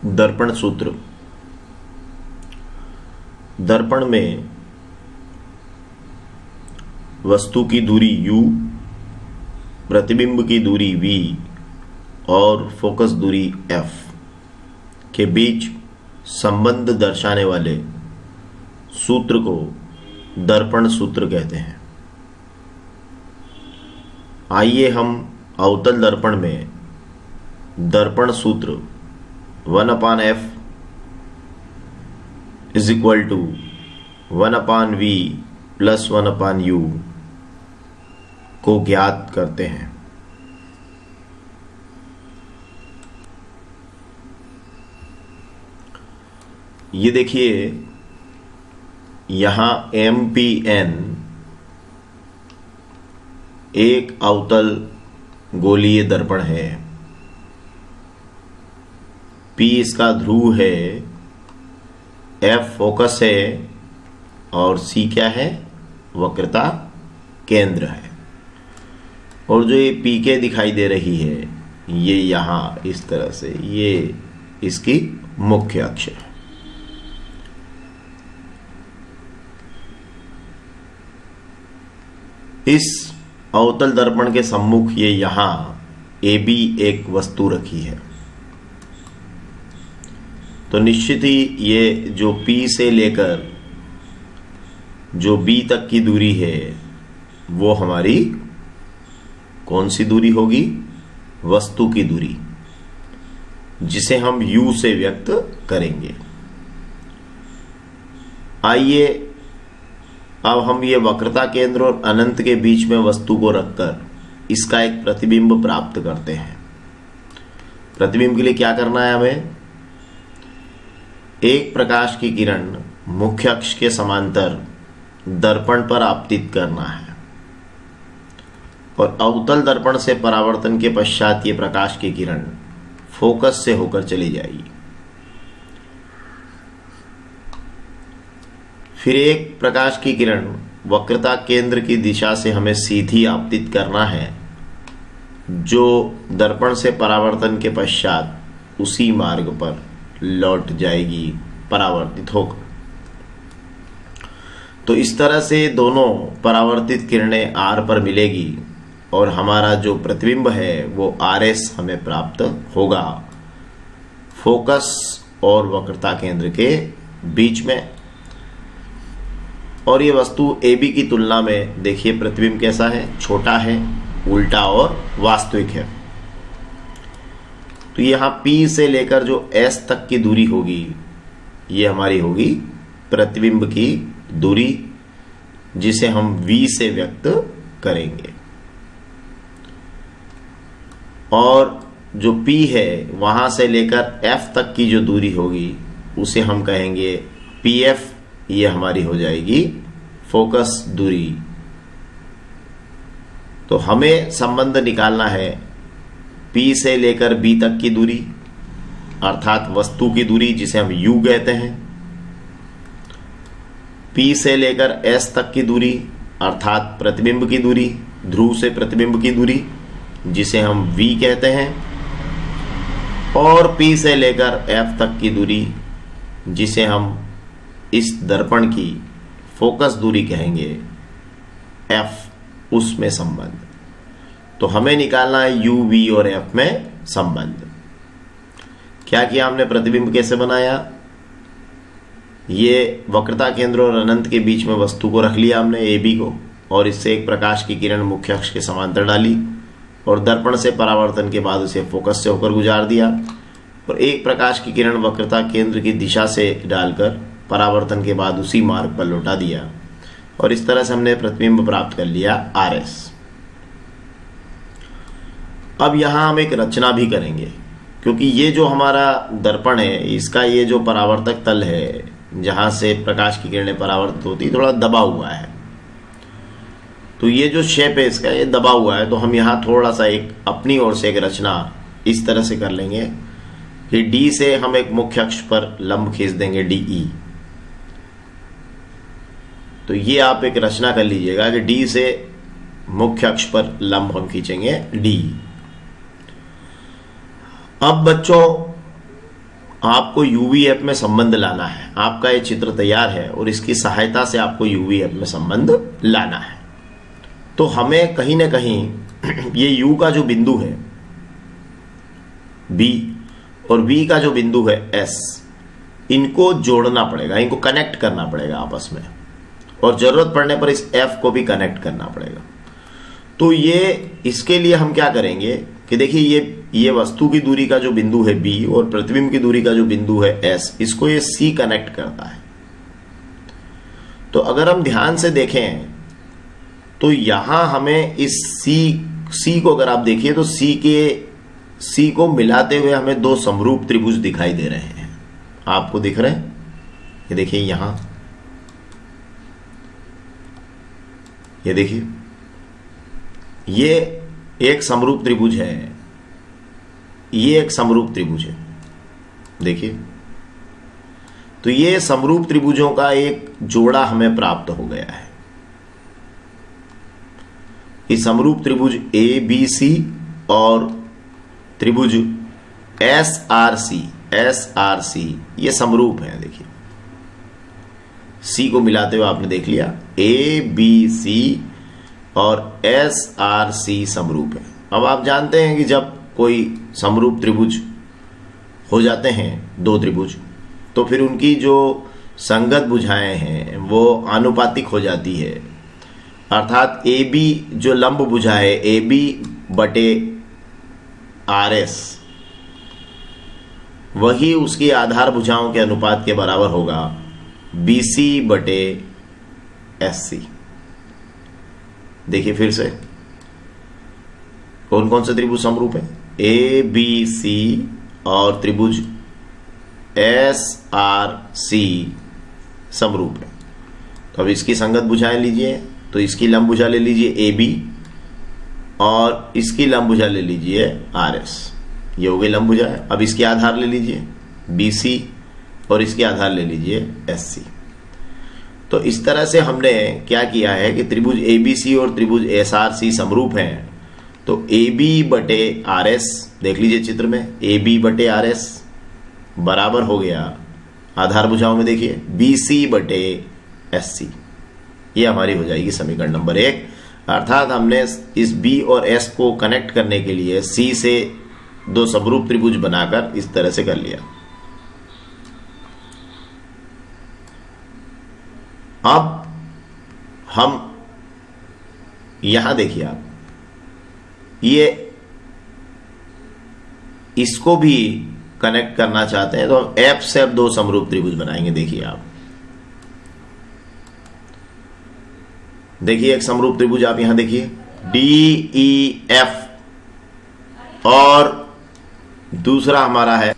दर्पण सूत्र। दर्पण में वस्तु की दूरी u, प्रतिबिंब की दूरी v और फोकस दूरी f के बीच संबंध दर्शाने वाले सूत्र को दर्पण सूत्र कहते हैं। आइए हम अवतल दर्पण में दर्पण सूत्र 1/f is equal to 1/v plus 1/u को ज्ञात करते हैं। ये देखिए, यहां MPN एक अवतल गोलीय दर्पण है। P इसका ध्रुव है, F फोकस है और C क्या है? वक्रता केंद्र है। और जो ये PK दिखाई दे रही है, ये यहां इस तरह से, ये इसकी मुख्य अक्ष है। इस अवतल दर्पण के सम्मुख ये यहां AB एक वस्तु रखी है। तो निश्चित ही ये जो P से लेकर जो B तक की दूरी है, वो हमारी कौन सी दूरी होगी? वस्तु की दूरी, जिसे हम U से व्यक्त करेंगे। आइए अब हम ये वक्रता केंद्र और अनंत के बीच में वस्तु को रखकर इसका एक प्रतिबिंब प्राप्त करते हैं। प्रतिबिंब के लिए क्या करना है हमें? एक प्रकाश की किरण मुख्य अक्ष के समांतर दर्पण पर आपतित करना है और अवतल दर्पण से परावर्तन के पश्चात ये प्रकाश की किरण फोकस से होकर चली जाएगी। फिर एक प्रकाश की किरण वक्रता केंद्र की दिशा से हमें सीधी आपतित करना है, जो दर्पण से परावर्तन के पश्चात उसी मार्ग पर लौट जाएगी, परावर्तित होकर। तो इस तरह से दोनों परावर्तित किरणें R पर मिलेगी और हमारा जो प्रतिबिंब है वो RS हमें प्राप्त होगा फोकस और वक्रता केंद्र के बीच में। और ये वस्तु AB की तुलना में देखिए प्रतिबिंब कैसा है? छोटा है, उल्टा और वास्तविक है। तो यहाँ P से लेकर जो S तक की दूरी होगी, ये हमारी होगी प्रतिबिंब की दूरी, जिसे हम V से व्यक्त करेंगे। और जो P है, वहां से लेकर F तक की जो दूरी होगी, उसे हम कहेंगे PF। ये हमारी हो जाएगी फोकस दूरी। तो हमें संबंध निकालना है P से लेकर B तक की दूरी, अर्थात वस्तु की दूरी, जिसे हम U कहते हैं। P से लेकर S तक की दूरी, अर्थात प्रतिबिंब की दूरी, ध्रुव से प्रतिबिंब की दूरी, जिसे हम V कहते हैं। और P से लेकर F तक की दूरी, जिसे हम इस दर्पण की फोकस दूरी कहेंगे, F, उसमें संबंध। तो हमें निकालना है U, V और F में संबंध। क्या किया हमने? प्रतिबिंब कैसे बनाया? ये वक्रता केंद्र और अनंत के बीच में वस्तु को रख लिया हमने, AB को, और इससे एक प्रकाश की किरण मुख्य अक्ष के समांतर डाली और दर्पण से परावर्तन के बाद उसे फोकस से होकर गुजार दिया। और एक प्रकाश की किरण वक्रता केंद्र की दिशा से डालकर परावर्तन के बाद उसी मार्ग पर लौटा दिया और इस तरह से हमने प्रतिबिंब प्राप्त कर लिया RS। अब यहां हम एक रचना भी करेंगे, क्योंकि ये जो हमारा दर्पण है, इसका ये जो परावर्तक तल है, जहां से प्रकाश की किरणें परावर्तित होती, थोड़ा दबा हुआ है। तो ये जो शेप है इसका, ये दबा हुआ है। तो हम यहाँ थोड़ा सा एक अपनी ओर से एक रचना इस तरह से कर लेंगे कि D से हम एक मुख्य अक्ष पर लंब खींच देंगे, DE। तो ये आप एक रचना कर लीजिएगा कि D से मुख्य अक्ष पर लंब हम खींचेंगे D। अब बच्चों, आपको यूवी ऐप में संबंध लाना है। आपका ये चित्र तैयार है और इसकी सहायता से आपको यूवी ऐप में संबंध लाना है। तो हमें कहीं ना कहीं ये यू का जो बिंदु है बी और बी का जो बिंदु है एस, इनको जोड़ना पड़ेगा, इनको कनेक्ट करना पड़ेगा आपस में, और जरूरत पड़ने पर इस एफ को भी कनेक्ट करना पड़ेगा। तो ये इसके लिए हम क्या करेंगे कि देखिए ये वस्तु की दूरी का जो बिंदु है बी और प्रतिबिंब की दूरी का जो बिंदु है एस, इसको ये सी कनेक्ट करता है। तो अगर हम ध्यान से देखें तो यहां हमें इस सी को अगर आप देखिए तो सी को मिलाते हुए हमें दो समरूप त्रिभुज दिखाई दे रहे हैं। आपको दिख रहे हैं? ये देखिए यहां, ये देखिए ये एक समरूप त्रिभुज है, ये एक समरूप त्रिभुज है, देखिए। तो ये समरूप त्रिभुजों का एक जोड़ा हमें प्राप्त हो गया है। इस समरूप त्रिभुज ए बी सी और त्रिभुज एस आर सी ये समरूप है। देखिए सी को मिलाते हुए आपने देख लिया ए बी सी और एस आर सी समरूप है। अब आप जानते हैं कि जब कोई समरूप त्रिभुज हो जाते हैं दो त्रिभुज, तो फिर उनकी जो संगत भुजाएं हैं वो आनुपातिक हो जाती है। अर्थात ए बी जो लंब भुजा है ए बी बटे आर एस, वही उसकी आधार भुजाओं के अनुपात के बराबर होगा बी सी बटे एस सी। देखिए फिर से कौन कौन से त्रिभुज समरूप है, ए बी सी और त्रिभुज एस आर सी समरूप है। तो अब इसकी संगत भुजाएं लीजिए, तो इसकी लंब भुजा ले लीजिए ए बी और इसकी लंब भुजा ले लीजिए आर एस, ये हो गई लंब भुजा। अब इसके आधार ले लीजिए बी सी और इसके आधार ले लीजिए एस सी। तो इस तरह से हमने क्या किया है कि त्रिभुज ए बी सी और त्रिभुज एस आर सी समरूप हैं। तो ए बी बटे आर एस, देख लीजिए चित्र में, ए बी बटे आर एस बराबर हो गया आधार भुजाओं में देखिए बी सी बटे एस सी। ये हमारी हो जाएगी समीकरण नंबर 1। अर्थात हमने इस बी और एस को कनेक्ट करने के लिए सी से दो समरूप त्रिभुज बनाकर इस तरह से कर लिया। अब हम यहां देखिए आप, ये इसको भी कनेक्ट करना चाहते हैं तो हम एफ से अब दो समरूप त्रिभुज बनाएंगे। देखिए आप, देखिए एक समरूप त्रिभुज आप यहां देखिए डी ई एफ और दूसरा हमारा है।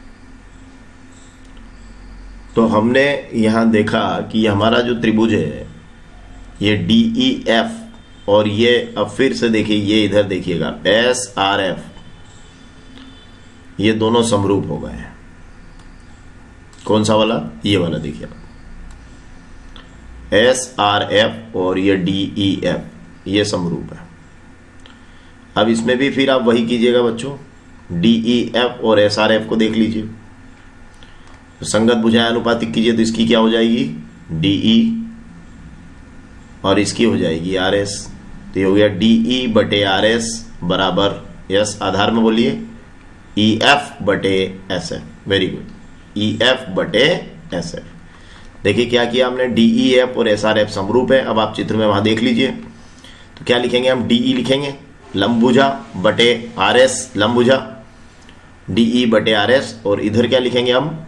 तो हमने यहां देखा कि हमारा जो त्रिभुज है ये डी ई एफ और ये, अब फिर से देखिए ये इधर देखिएगा एस आर एफ, ये दोनों समरूप हो गए हैं। कौन सा वाला? ये वाला देखिए आप, एस आर एफ और ये डी ई एफ, ये समरूप है। अब इसमें भी फिर आप वही कीजिएगा बच्चों, डी ई एफ और एस आर एफ को देख लीजिए, तो संगत भुजाएं अनुपातिक कीजिए तो इसकी क्या हो जाएगी डी ई और इसकी हो जाएगी आर एस। तो ये हो गया डी ई बटे आर एस बराबर यस आधार में बोलिए ई एफ बटे S F. Very good, E F बटे एस एफ। देखिए क्या किया हमने, डी ई एफ और एस आर एफ समरूप है। अब आप चित्र में वहां देख लीजिए, तो क्या लिखेंगे हम, डी ई लिखेंगे लंब भुजा बटे आर एस लंब भुजा, डी ई बटे आर एस, और इधर क्या लिखेंगे हम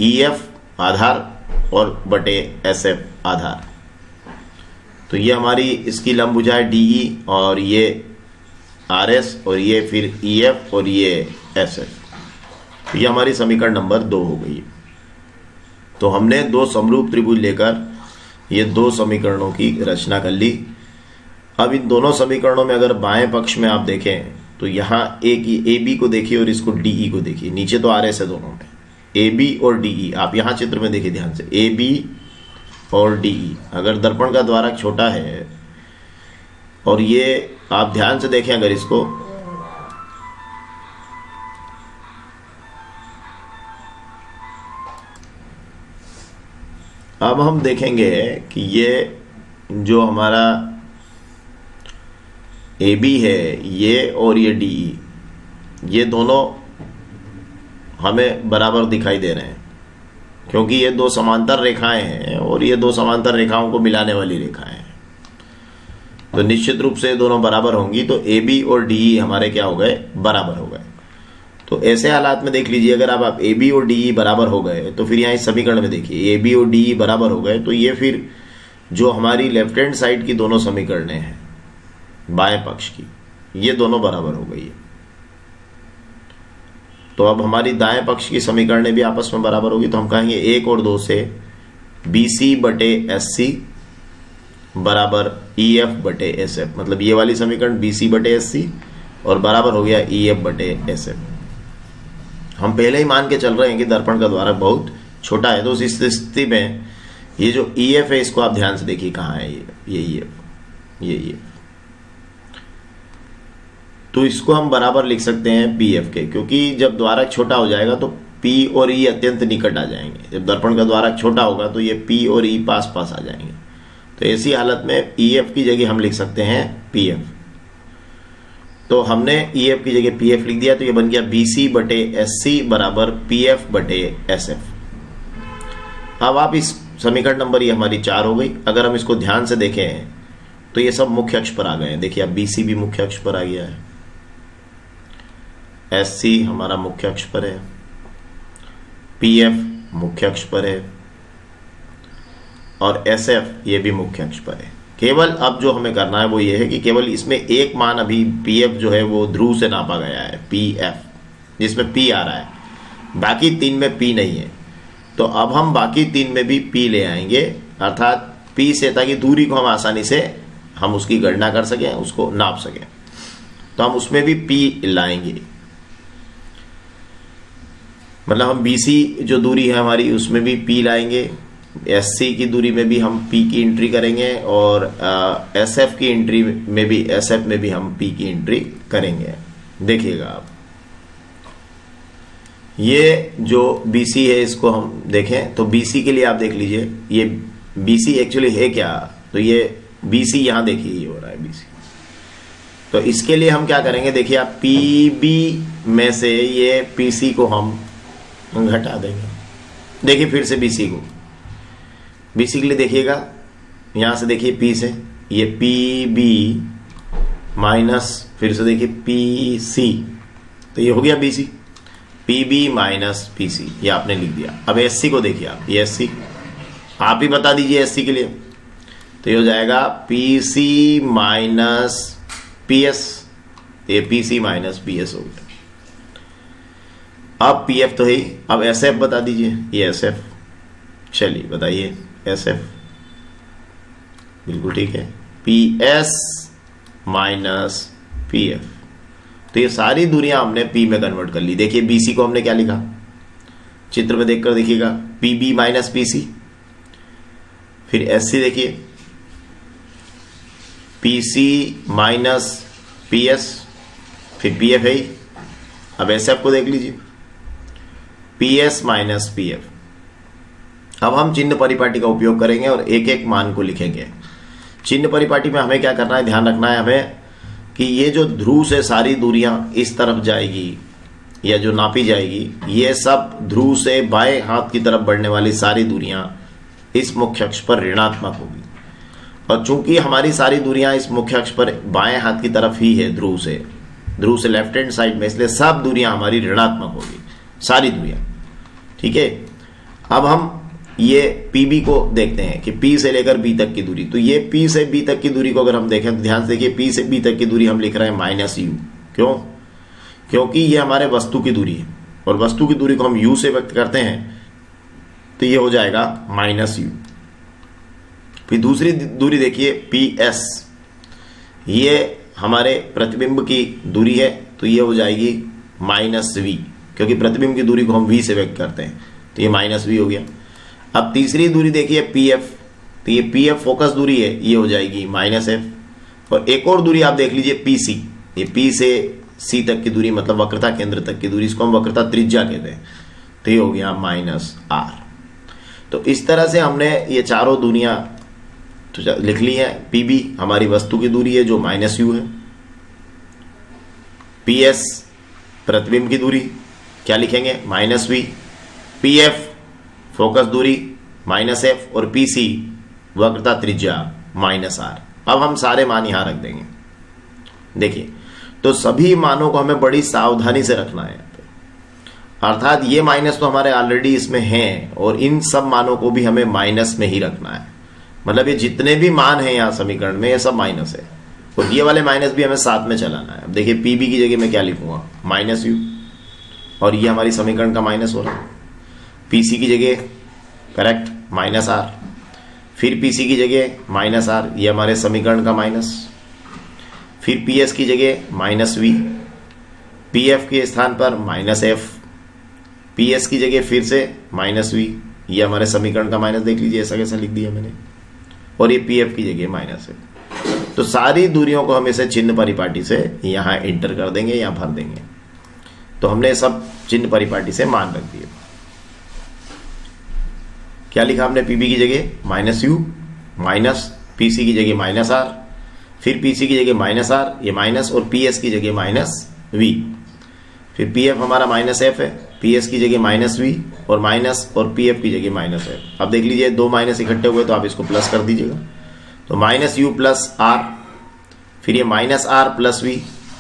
ई एफ आधार और बटे एस एफ आधार। तो ये हमारी इसकी लंब भुजा है डी ई और ये आर एस और ये फिर ई एफ और ये एस एफ। तो ये हमारी समीकरण नंबर 2 हो गई। तो हमने दो समरूप त्रिभुज लेकर ये दो समीकरणों की रचना कर ली। अब इन दोनों समीकरणों में अगर बाएं पक्ष में आप देखें तो यहाँ एक ए बी को देखिए और इसको डी ई को देखिए, नीचे तो आर एस है दोनों में, ए बी और डी ई। आप यहाँ चित्र में देखिए ध्यान से, ए बी और डी ई। अगर दर्पण का द्वारक छोटा है और ये आप ध्यान से देखें, अगर इसको अब हम देखेंगे कि ये जो हमारा ए बी है ये और ये डी ई, ये दोनों हमें बराबर दिखाई दे रहे हैं क्योंकि ये दो समांतर रेखाएं हैं और ये दो समांतर रेखाओं को मिलाने वाली रेखाएं हैं, तो निश्चित रूप से दोनों बराबर होंगी। तो ए बी और डी ई हमारे क्या हो गए, बराबर हो गए। तो ऐसे हालात में देख लीजिए, अगर आप ए बी और डी ई बराबर हो गए तो फिर यहाँ इस समीकरण में देखिए ए बी और डी ई बराबर हो गए, तो ये फिर जो हमारी लेफ्ट हैंड साइड की दोनों समीकरणें हैं बाएं पक्ष की, ये दोनों बराबर हो गई है। तो अब हमारी दाएं पक्ष की समीकरणें भी आपस में बराबर होगी, तो हम कहेंगे 1 और 2 से बी सी बटे एस सी बराबर ई एफ बटे एस एफ, मतलब ये वाली समीकरण बी सी बटे एस सी और बराबर हो गया ई एफ बटे एस एफ। हम पहले ही मान के चल रहे हैं कि दर्पण का द्वारक बहुत छोटा है, तो उस स्थिति में ये जो ई एफ है इसको आप ध्यान से देखिए कहाँ है, ये ई एफ, ये ई एफ, तो इसको हम बराबर लिख सकते हैं पी एफ के, क्योंकि जब द्वारक छोटा हो जाएगा तो पी और ई अत्यंत निकट आ जाएंगे। जब दर्पण का द्वारक छोटा होगा तो ये पी और ई पास पास आ जाएंगे, तो ऐसी हालत में ई एफ की जगह हम लिख सकते हैं पी एफ। तो हमने ई एफ की जगह पी एफ लिख दिया, तो ये बन गया बी सी बटे एस सी बराबर पी एफ बटे एस एफ। अब आप इस समीकरण नंबर ये हमारी 4 हो गई। अगर हम इसको ध्यान से देखें तो ये सब मुख्य अक्ष पर आ गए हैं। देखिए अब बी सी भी मुख्य अक्ष पर आ गया है, एस सी हमारा मुख्य अक्ष पर है, पी एफ मुख्य अक्ष पर है और एस एफ ये भी मुख्य अक्ष पर है। केवल अब जो हमें करना है वो ये है कि केवल इसमें एक मान अभी पी एफ जो है वो ध्रुव से नापा गया है, पी एफ, जिसमें पी आ रहा है, बाकी 3 में पी नहीं है। तो अब हम बाकी 3 में भी पी ले आएंगे, अर्थात पी से, ताकि दूरी को हम आसानी से हम उसकी गणना कर सकें, उसको नाप सकें। तो हम उसमें भी पी लाएंगे, मतलब हम बीसी जो दूरी है हमारी उसमें भी पी लाएंगे, एससी की दूरी में भी हम पी की एंट्री करेंगे और एसएफ की एंट्री में भी, एसएफ में भी हम पी की एंट्री करेंगे। देखिएगा आप, ये जो बीसी है इसको हम देखें तो बीसी के लिए आप देख लीजिए, ये बीसी एक्चुअली है क्या, तो ये बीसी यहां देखिए ये हो रहा है बीसी। तो इसके लिए हम क्या करेंगे, देखिए आप पीबी में से ये पीसी को हम घटा देंगे। देखिए फिर से बीसी को, बीसी के लिए देखिएगा यहां से देखिए पी से ये पी बी माइनस, फिर से देखिए पी सी, तो ये हो गया BC, P B minus P C, ये आपने लिख दिया। अब एस सी को देखिए आप, ये एस सी आप ही बता दीजिए एस सी के लिए, तो ये हो जाएगा P C minus P S, ये P C minus P S हो गया। अब पी एफ तो है ही, अब एस एफ बता दीजिए, ये एस एफ, चलिए बताइए एस एफ, बिल्कुल ठीक है, P S minus P F. तो ये सारी दूरियां हमने पी में कन्वर्ट कर ली। देखिए बीसी को हमने क्या लिखा, चित्र में देखकर देखिएगा, P B minus P C, फिर एस सी देखिए P C minus P S, फिर पी एफ है ही। अब एस एफ को देख लीजिए, P S minus P F. अब हम चिन्ह परिपाटी का उपयोग करेंगे और एक एक मान को लिखेंगे। चिन्ह परिपाटी में हमें क्या करना है, ध्यान रखना है हमें कि ये जो ध्रुव से सारी दूरियां इस तरफ जाएगी या जो नापी जाएगी, ये सब ध्रुव से बाएं हाथ की तरफ बढ़ने वाली सारी दूरियां इस मुख्य अक्ष पर ऋणात्मक होगी। और चूंकि हमारी सारी दूरियां इस मुख्य अक्ष पर बाएं हाथ की तरफ ही है ध्रुव से लेफ्ट हैंड साइड में, इसलिए सब दूरियां हमारी ऋणात्मक होगी, सारी दूरियां। ठीक है, अब हम ये पीबी को देखते हैं कि पी से लेकर बी तक की दूरी। तो ये पी से बी तक की दूरी को अगर हम देखें तो ध्यान से देखिए, पी से बी तक की दूरी हम लिख रहे हैं माइनस यू। क्यों? क्योंकि ये हमारे वस्तु की दूरी है और वस्तु की दूरी को हम यू से व्यक्त करते हैं, तो ये हो जाएगा माइनस यू। फिर दूसरी दूरी देखिए पी एस, ये हमारे प्रतिबिंब की दूरी है, तो ये हो जाएगी माइनस वी, क्योंकि प्रतिबिंब की दूरी को हम वी से व्यक्त करते हैं, तो ये माइनस वी हो गया। अब तीसरी दूरी देखिए पी एफ, तो ये पी एफ फोकस दूरी है, ये हो जाएगी माइनस एफ। और एक और दूरी आप देख लीजिए पी सी, ये पी से सी तक की दूरी मतलब वक्रता केंद्र तक की दूरी, इसको हम वक्रता त्रिज्या कहते हैं, तो ये हो गया माइनस आर। तो इस तरह से हमने ये चारों दूरियां तो लिख ली है। पीबी हमारी वस्तु की दूरी है जो माइनस यू है, पीएस प्रतिबिंब की दूरी क्या लिखेंगे माइनस वी, पीएफ फोकस दूरी माइनस एफ, और पीसी वक्रता त्रिज्या माइनस आर। अब हम सारे मान यहां रख देंगे। देखिए, तो सभी मानों को हमें बड़ी सावधानी से रखना है, अर्थात ये माइनस तो हमारे ऑलरेडी इसमें हैं और इन सब मानों को भी हमें माइनस में ही रखना है। मतलब ये जितने भी मान हैं यहाँ समीकरण में ये सब माइनस है, और ये वाले माइनस भी हमें साथ में चलाना है। अब देखिए, पीबी की जगह मैं क्या लिखूंगा माइनस यू, और ये हमारी समीकरण का माइनस हो रहा है। पीसी की जगह करेक्ट माइनस आर, फिर पीसी की जगह माइनस आर, ये हमारे समीकरण का माइनस, फिर पीएस की जगह माइनस वी, पीएफ के स्थान पर माइनस एफ, पीएस की जगह फिर से माइनस वी, ये हमारे समीकरण का माइनस, देख लीजिए ऐसा कैसा लिख दिया मैंने, और ये पीएफ की जगह माइनस है। तो सारी दूरियों को हम इसे चिन्ह परिपाटी से यहां इंटर कर देंगे या भर देंगे। तो हमने सब चिन्ह परिपाटी से मान रख दिए। क्या लिखा हमने पीबी की जगह माइनस यू, माइनस पीसी की जगह माइनस आर, फिर पीसी की जगह माइनस आर, ये माइनस, और पीएस की जगह माइनस वी, फिर पीएफ हमारा माइनस एफ है, पीएस की जगह माइनस वी और माइनस, और पीएफ की जगह माइनस एफ। अब देख लीजिए दो माइनस इकट्ठे हुए तो आप इसको प्लस कर दीजिएगा, तो माइनस यू प्लस आर, फिर ये माइनस आर प्लस वी,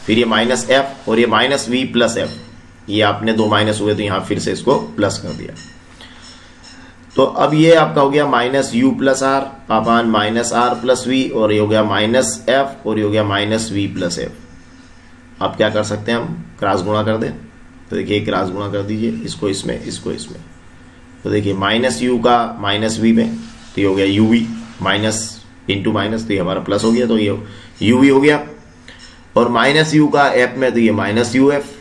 फिर ये माइनस एफ, और ये माइनस वी प्लस एफ। ये आपने दो माइनस हुए तो यहां फिर से इसको प्लस कर दिया। तो अब ये आपका हो गया minus U plus R upon minus R plus V, और ये हो गया माइनस एफ, और ये हो गया माइनस वी प्लस एफ। अब क्या कर सकते हैं हम, क्रॉस गुणा कर दें। तो देखिए क्रॉस गुणा कर दीजिए, इसको इसमें इसको इसमें। तो देखिए माइनस यू का माइनस वी में, तो ये हो गया U V, minus into minus, तो ये हमारा प्लस हो गया, तो ये यू वी हो गया, और माइनस यू का एफ में तो ये माइनस यू एफ,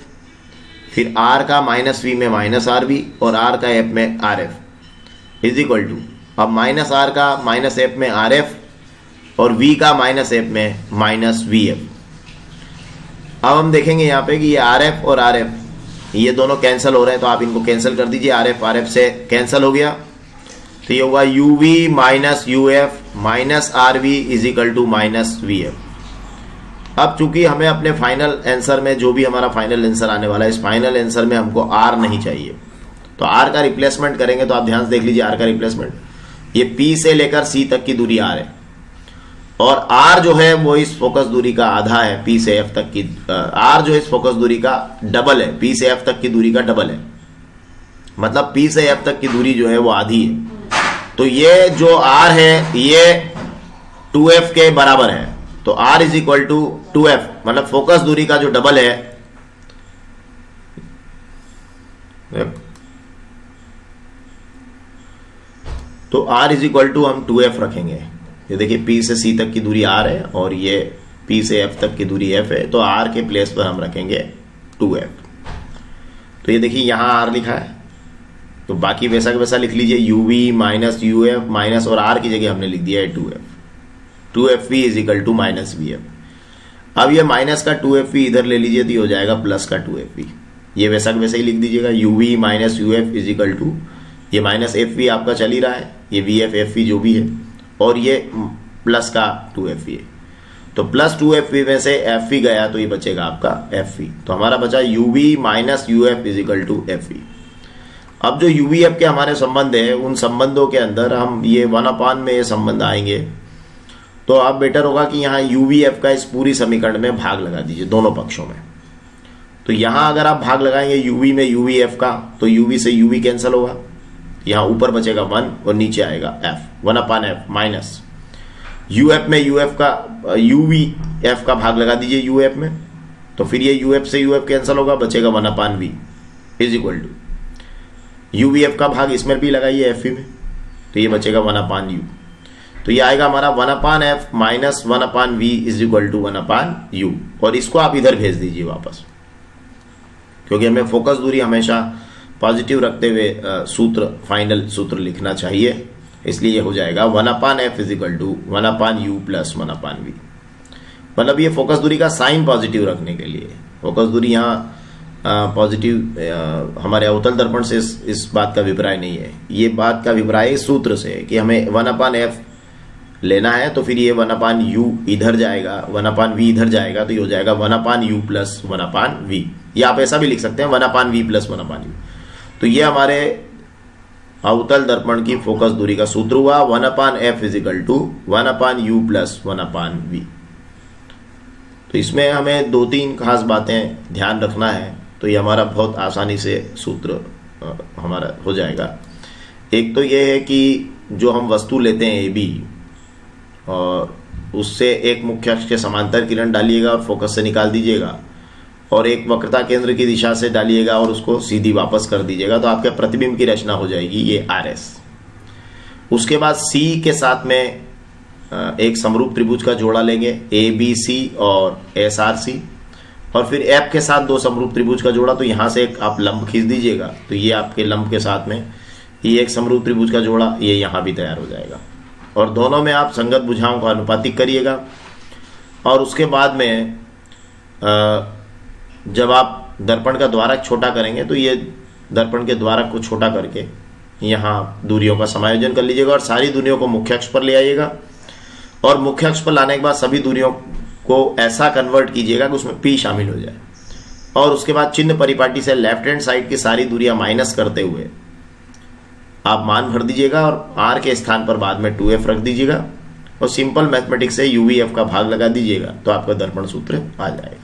फिर आर का माइनस वी में माइनस आर वी, और आर का एफ में R F is equal to, अब माइनस आर का माइनस एफ में आर एफ, और वी का माइनस एफ में माइनस वी एफ। अब हम देखेंगे यहाँ पे कि ये आर एफ और आर एफ ये दोनों कैंसिल हो रहे हैं, तो आप इनको कैंसिल कर दीजिए। आर एफ से कैंसिल हो गया, तो ये होगा U V minus U F minus R V is equal to minus V F. अब चूंकि हमें अपने फाइनल आंसर में जो भी हमारा फाइनल आंसर आने वाला है, इस फाइनल आंसर में हमको आर नहीं चाहिए, तो आर का रिप्लेसमेंट करेंगे। तो आप ध्यान से देख लीजिए आर का रिप्लेसमेंट, ये पी से लेकर सी तक की दूरी आर है, और आर जो है वो इस फोकस दूरी का आधा है, पी से एफ तक की। आर जो इस फोकस दूरी का डबल है, पी से एफ तक की दूरी का डबल है, मतलब पी से एफ तक की दूरी जो है वो आधी है। तो ये जो आर है ये 2f के बराबर है, तो r is equal to 2f, मतलब फोकस दूरी का जो डबल है, तो r इज इक्वल टू हम 2f रखेंगे। ये देखिए p से c तक की दूरी r है और ये p से f तक की दूरी f है, तो r के प्लेस पर हम रखेंगे 2f। तो ये देखिए यहां r लिखा है, तो बाकी वैसा का वैसा लिख लीजिए, uv माइनस uf माइनस, और r की जगह हमने लिख दिया है 2f is equal to minus vf। अब ये माइनस का 2f इधर ले लीजिए तो ये हो जाएगा प्लस का 2f। ये वैसा का वैसा ही लिख दीजिएगा, uv minus uf is equal to, ये माइनस fv आपका चल ही रहा है, ये vf fv जो भी है, और ये प्लस का 2f है, तो प्लस 2f में से f गया तो ये बचेगा आपका f। तो हमारा बचा uv minus uf is equal to f। अब जो uvf के हमारे संबंध है, उन संबंधों के अंदर हम ये 1/, में ये संबंध आएंगे, तो अब बेटर होगा कि यहाँ uvf का इस पूरी समीकरण में भाग लगा दीजिए दोनों पक्षों में। तो यहाँ अगर आप भाग लगाएंगे uv में uvf का, तो uv से uv कैंसिल होगा, यहाँ ऊपर बचेगा 1 और नीचे आएगा f, 1/f माइनस uf में uf का uvf का भाग लगा दीजिए uf में, तो फिर ये uf से uf कैंसिल होगा, बचेगा 1/v is equal to uvf का भाग इसमें भी लगाइए f में, तो ये बचेगा 1/u। तो ये आएगा हमारा 1/f minus 1/v is equal to 1/u, और इसको आप इधर भेज दीजिए वापस, क्योंकि हमें फोकस दूरी हमेशा पॉजिटिव रखते हुए सूत्र, फाइनल सूत्र लिखना चाहिए, इसलिए ये हो जाएगा 1/f is equal to 1/u plus 1/v। मतलब ये फोकस दूरी का साइन पॉजिटिव रखने के लिए, फोकस दूरी यहाँ पॉजिटिव हमारे अवतल दर्पण से इस बात का अभिप्राय नहीं है। ये बात का अभिप्राय इस सूत्र से है कि हमें 1/f लेना है, तो फिर ये 1/u इधर जाएगा, 1/v इधर जाएगा, तो ये हो जाएगा 1/u प्लस 1/v, या आप ऐसा भी लिख सकते हैं 1/v प्लस 1/u। तो ये हमारे अवतल दर्पण की फोकस दूरी का सूत्र हुआ 1/f is equal to 1/u plus 1/v। तो इसमें हमें 2-3 खास बातें ध्यान रखना है, तो ये हमारा बहुत आसानी से सूत्र हमारा हो जाएगा। एक तो ये है कि जो हम वस्तु लेते हैं AB, और उससे एक मुख्य अक्ष के समांतर किरण डालिएगा और फोकस से निकाल दीजिएगा, और एक वक्रता केंद्र की दिशा से डालिएगा और उसको सीधी वापस कर दीजिएगा, तो आपके प्रतिबिंब की रचना हो जाएगी ये RS। उसके बाद C के साथ में एक समरूप त्रिभुज का जोड़ा लेंगे ABC और SRC, और फिर F के साथ 2 समरूप त्रिभुज का जोड़ा, तो यहाँ से एक आप लंब खींच दीजिएगा, तो ये आपके लंब के साथ में ये एक समरूप त्रिभुज का जोड़ा ये यहाँ भी तैयार हो जाएगा, और दोनों में आप संगत भुजाओं का अनुपातिक करिएगा। और उसके बाद में जब आप दर्पण का द्वारक छोटा करेंगे, तो ये दर्पण के द्वारक को छोटा करके यहाँ दूरियों का समायोजन कर लीजिएगा, और सारी दूरियों को मुख्य अक्ष पर ले आइएगा, और मुख्य अक्ष पर लाने के बाद सभी दूरियों को ऐसा कन्वर्ट कीजिएगा कि उसमें P शामिल हो जाए, और उसके बाद चिन्ह परिपाटी से लेफ्ट हैंड साइड की सारी दूरियां माइनस करते हुए आप मान भर दीजिएगा, और R के स्थान पर बाद में 2f रख दीजिएगा, और सिंपल मैथमेटिक्स से UVF का भाग लगा दीजिएगा, तो आपका दर्पण सूत्र आ जाएगा।